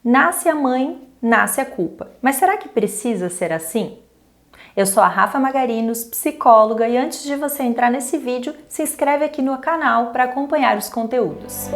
Nasce a mãe, nasce a culpa. Mas será que precisa ser assim? Eu sou a Rafa Magarinos, psicóloga, e antes de você entrar nesse vídeo, se inscreve aqui no canal para acompanhar os conteúdos.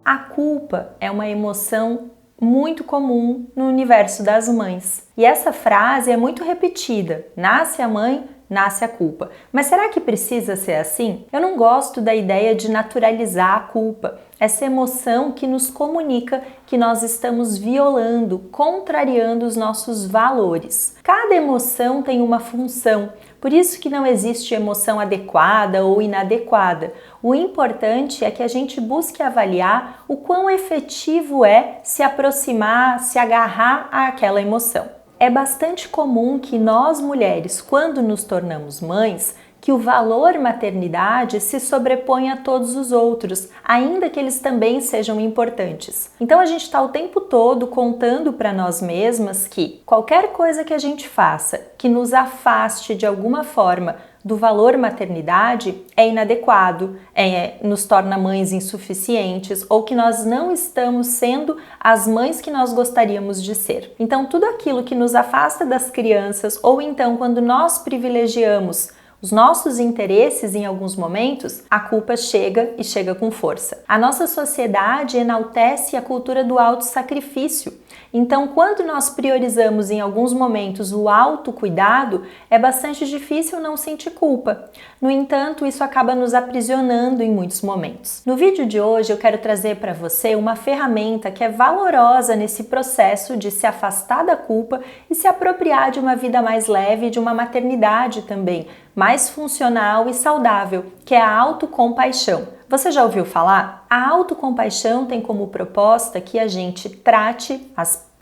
A culpa é uma emoção muito comum no universo das mães. E essa frase é muito repetida: nasce a mãe, nasce a culpa. Mas será que precisa ser assim? Eu não gosto da ideia de naturalizar a culpa, essa emoção que nos comunica que nós estamos violando, contrariando os nossos valores. Cada emoção tem uma função, por isso que não existe emoção adequada ou inadequada. O importante é que a gente busque avaliar o quão efetivo é se aproximar, se agarrar àquela emoção. É bastante comum que nós mulheres, quando nos tornamos mães, que o valor maternidade se sobreponha a todos os outros, ainda que eles também sejam importantes. Então a gente está o tempo todo contando para nós mesmas que qualquer coisa que a gente faça que nos afaste de alguma forma do valor maternidade é inadequado, nos torna mães insuficientes ou que nós não estamos sendo as mães que nós gostaríamos de ser. Então tudo aquilo que nos afasta das crianças ou então quando nós privilegiamos os nossos interesses em alguns momentos, a culpa chega e chega com força. A nossa sociedade enaltece a cultura do autossacrifício. Então, quando nós priorizamos em alguns momentos o autocuidado, é bastante difícil não sentir culpa. No entanto, isso acaba nos aprisionando em muitos momentos. No vídeo de hoje, eu quero trazer para você uma ferramenta que é valorosa nesse processo de se afastar da culpa e se apropriar de uma vida mais leve, de uma maternidade também, mais funcional e saudável, que é a autocompaixão. Você já ouviu falar? A autocompaixão tem como proposta que a gente trate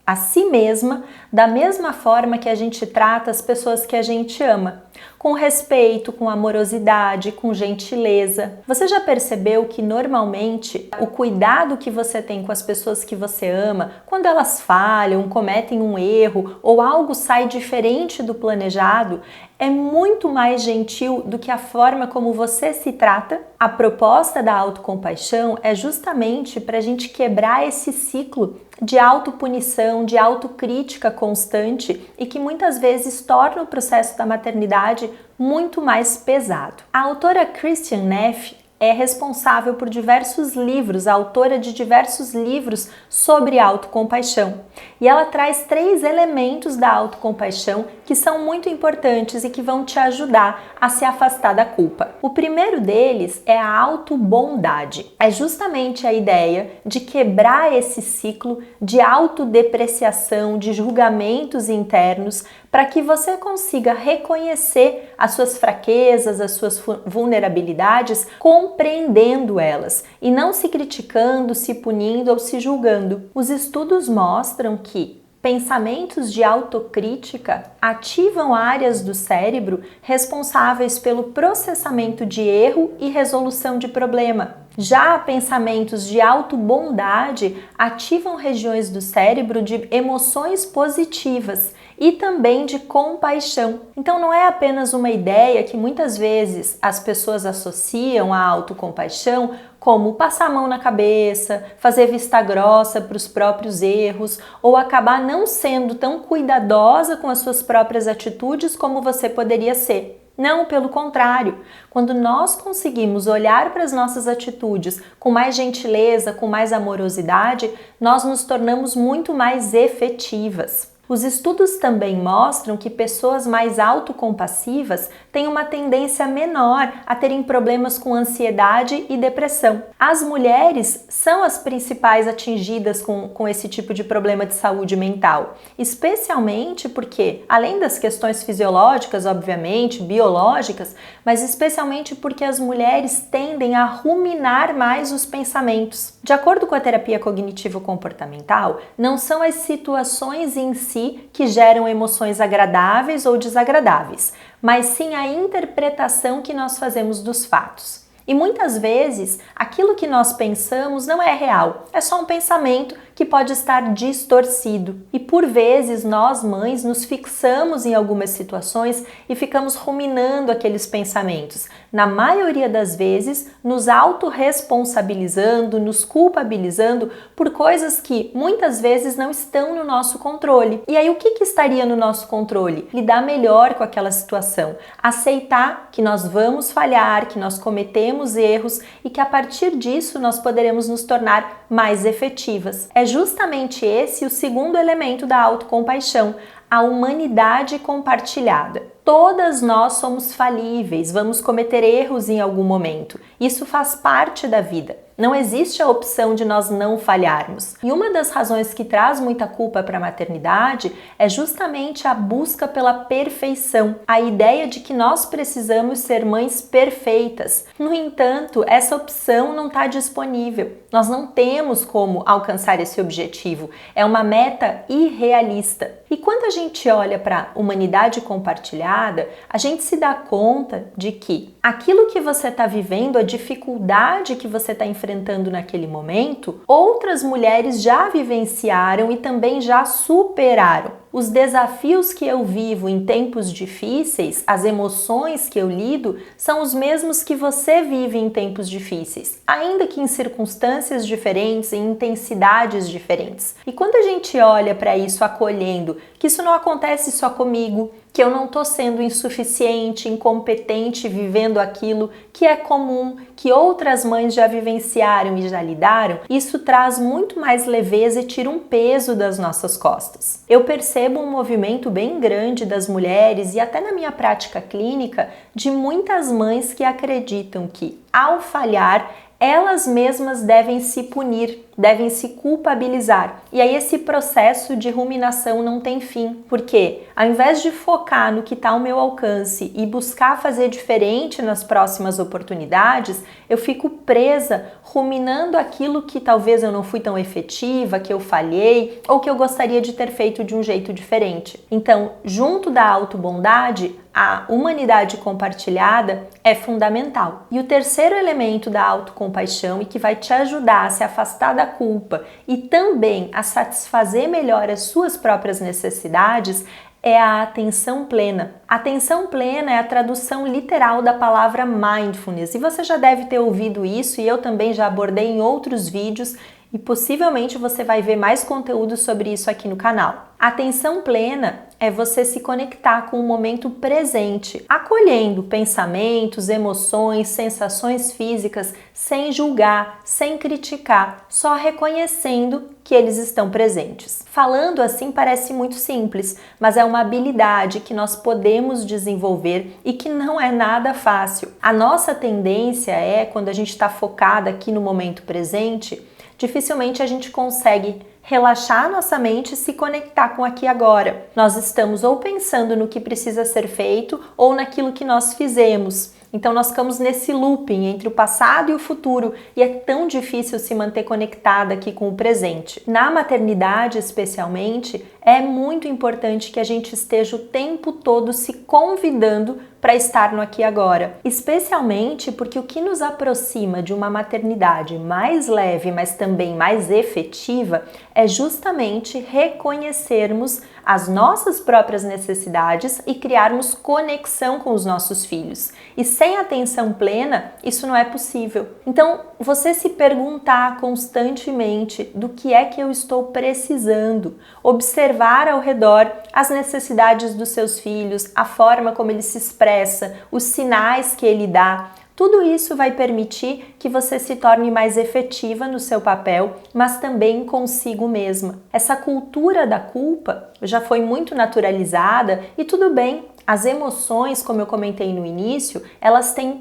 a si mesma da mesma forma que a gente trata as pessoas que a gente ama, com respeito, com amorosidade, com gentileza. Você já percebeu que normalmente o cuidado que você tem com as pessoas que você ama, quando elas falham, cometem um erro ou algo sai diferente do planejado, é muito mais gentil do que a forma como você se trata? A proposta da autocompaixão é justamente para a gente quebrar esse ciclo de autopunição, de autocrítica constante e que muitas vezes torna o processo da maternidade muito mais pesado. A autora Kristin Neff é responsável por diversos livros, a autora de diversos livros sobre autocompaixão. E ela traz 3 elementos da autocompaixão que são muito importantes e que vão te ajudar a se afastar da culpa. O primeiro deles é a autobondade. É justamente a ideia de quebrar esse ciclo de autodepreciação, de julgamentos internos, para que você consiga reconhecer as suas fraquezas, as suas vulnerabilidades, compreendendo elas e não se criticando, se punindo ou se julgando. Os estudos mostram que pensamentos de autocrítica ativam áreas do cérebro responsáveis pelo processamento de erro e resolução de problema. Já pensamentos de autobondade ativam regiões do cérebro de emoções positivas e também de compaixão. Então não é apenas uma ideia que muitas vezes as pessoas associam à autocompaixão como passar a mão na cabeça, fazer vista grossa para os próprios erros ou acabar não sendo tão cuidadosa com as suas próprias atitudes como você poderia ser. Não, pelo contrário, quando nós conseguimos olhar para as nossas atitudes com mais gentileza, com mais amorosidade, nós nos tornamos muito mais efetivas. Os estudos também mostram que pessoas mais autocompassivas têm uma tendência menor a terem problemas com ansiedade e depressão. As mulheres são as principais atingidas com esse tipo de problema de saúde mental, especialmente porque, além das questões fisiológicas, obviamente, biológicas, mas especialmente porque as mulheres tendem a ruminar mais os pensamentos. De acordo com a terapia cognitivo-comportamental, não são as situações em si que geram emoções agradáveis ou desagradáveis, mas sim a interpretação que nós fazemos dos fatos. E muitas vezes, aquilo que nós pensamos não é real, é só um pensamento que pode estar distorcido. E por vezes, nós mães nos fixamos em algumas situações e ficamos ruminando aqueles pensamentos, na maioria das vezes, nos autorresponsabilizando, nos culpabilizando por coisas que muitas vezes não estão no nosso controle. E aí, o que estaria no nosso controle? Lidar melhor com aquela situação, aceitar que nós vamos falhar, que nós cometemos erros e que a partir disso nós poderemos nos tornar mais efetivas. É justamente esse o segundo elemento da autocompaixão, a humanidade compartilhada. Todas nós somos falíveis, vamos cometer erros em algum momento. Isso faz parte da vida. Não existe a opção de nós não falharmos. E uma das razões que traz muita culpa para a maternidade é justamente a busca pela perfeição, a ideia de que nós precisamos ser mães perfeitas. No entanto, essa opção não está disponível. Nós não temos como alcançar esse objetivo. É uma meta irrealista. E quando a gente olha para a humanidade compartilhada, a gente se dá conta de que aquilo que você está vivendo, a dificuldade que você está enfrentando naquele momento, outras mulheres já vivenciaram e também já superaram. Os desafios que eu vivo em tempos difíceis, as emoções que eu lido, são os mesmos que você vive em tempos difíceis, ainda que em circunstâncias diferentes, em intensidades diferentes. E quando a gente olha para isso acolhendo, que isso não acontece só comigo, que eu não estou sendo insuficiente, incompetente, vivendo aquilo que é comum, que outras mães já vivenciaram e já lidaram, isso traz muito mais leveza e tira um peso das nossas costas. Eu percebo um movimento bem grande das mulheres e até na minha prática clínica de muitas mães que acreditam que, ao falhar, elas mesmas devem se punir, devem se culpabilizar. E aí esse processo de ruminação não tem fim, porque ao invés de focar no que está ao meu alcance e buscar fazer diferente nas próximas oportunidades, eu fico presa ruminando aquilo que talvez eu não fui tão efetiva, que eu falhei ou que eu gostaria de ter feito de um jeito diferente. Então, junto da autobondade, a humanidade compartilhada é fundamental. E o terceiro elemento da autocompaixão e que vai te ajudar a se afastar da culpa e também a satisfazer melhor as suas próprias necessidades é a atenção plena. Atenção plena é a tradução literal da palavra mindfulness e você já deve ter ouvido isso e eu também já abordei em outros vídeos e possivelmente você vai ver mais conteúdo sobre isso aqui no canal. Atenção plena é você se conectar com o momento presente, acolhendo pensamentos, emoções, sensações físicas, sem julgar, sem criticar, só reconhecendo que eles estão presentes. Falando assim parece muito simples, mas é uma habilidade que nós podemos desenvolver e que não é nada fácil. A nossa tendência é, quando a gente está focada aqui no momento presente, dificilmente a gente consegue relaxar nossa mente e se conectar com aqui e agora. Nós estamos ou pensando no que precisa ser feito ou naquilo que nós fizemos. Então nós ficamos nesse looping entre o passado e o futuro e é tão difícil se manter conectada aqui com o presente. Na maternidade, especialmente, é muito importante que a gente esteja o tempo todo se convidando para estar no aqui e agora, especialmente porque o que nos aproxima de uma maternidade mais leve, mas também mais efetiva, é justamente reconhecermos as nossas próprias necessidades e criarmos conexão com os nossos filhos. E sem atenção plena, isso não é possível. Então, você se perguntar constantemente do que é que eu estou precisando, observar ao redor as necessidades dos seus filhos, a forma como ele se expressa, os sinais que ele dá. Tudo isso vai permitir que você se torne mais efetiva no seu papel, mas também consigo mesma. Essa cultura da culpa já foi muito naturalizada e tudo bem. As emoções, como eu comentei no início,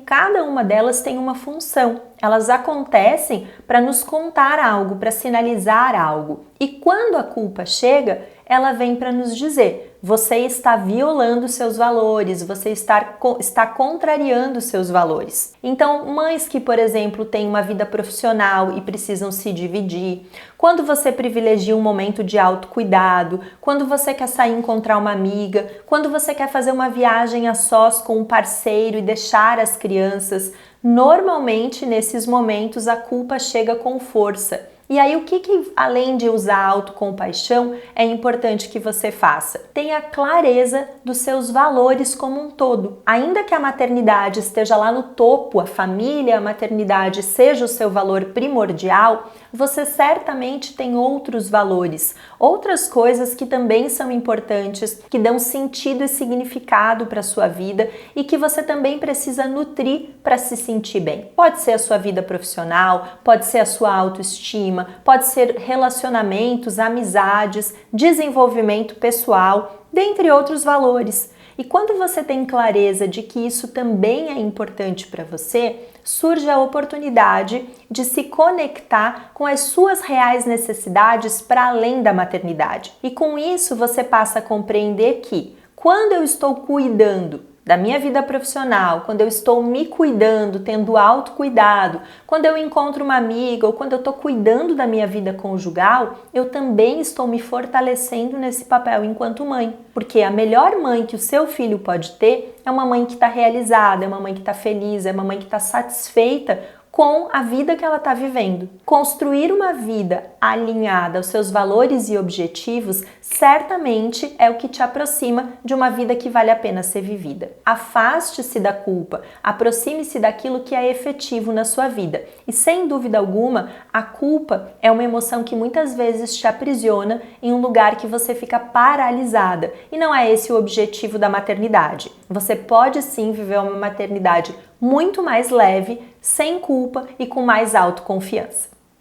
cada uma delas tem uma função. Elas acontecem para nos contar algo, para sinalizar algo. E quando a culpa chega, ela vem para nos dizer: você está violando seus valores, você está contrariando seus valores. Então, mães que, por exemplo, têm uma vida profissional e precisam se dividir, quando você privilegia um momento de autocuidado, quando você quer sair encontrar uma amiga, quando você quer fazer uma viagem a sós com um parceiro e deixar as crianças, normalmente nesses momentos a culpa chega com força. E aí, o que além de usar autocompaixão, é importante que você faça? Tenha clareza dos seus valores como um todo. Ainda que a maternidade esteja lá no topo, a família, a maternidade seja o seu valor primordial, você certamente tem outros valores, outras coisas que também são importantes, que dão sentido e significado para a sua vida e que você também precisa nutrir para se sentir bem. Pode ser a sua vida profissional, pode ser a sua autoestima, pode ser relacionamentos, amizades, desenvolvimento pessoal, dentre outros valores. E quando você tem clareza de que isso também é importante para você, surge a oportunidade de se conectar com as suas reais necessidades para além da maternidade. E com isso você passa a compreender que quando eu estou cuidando da minha vida profissional, quando eu estou me cuidando, tendo autocuidado, quando eu encontro uma amiga ou quando eu estou cuidando da minha vida conjugal, eu também estou me fortalecendo nesse papel enquanto mãe. Porque a melhor mãe que o seu filho pode ter é uma mãe que está realizada, é uma mãe que está feliz, é uma mãe que está satisfeita com a vida que ela está vivendo. Construir uma vida alinhada aos seus valores e objetivos certamente é o que te aproxima de uma vida que vale a pena ser vivida. Afaste-se da culpa, aproxime-se daquilo que é efetivo na sua vida. E sem dúvida alguma, a culpa é uma emoção que muitas vezes te aprisiona em um lugar que você fica paralisada. E não é esse o objetivo da maternidade. Você pode sim viver uma maternidade muito mais leve, sem culpa e com mais autoconfiança.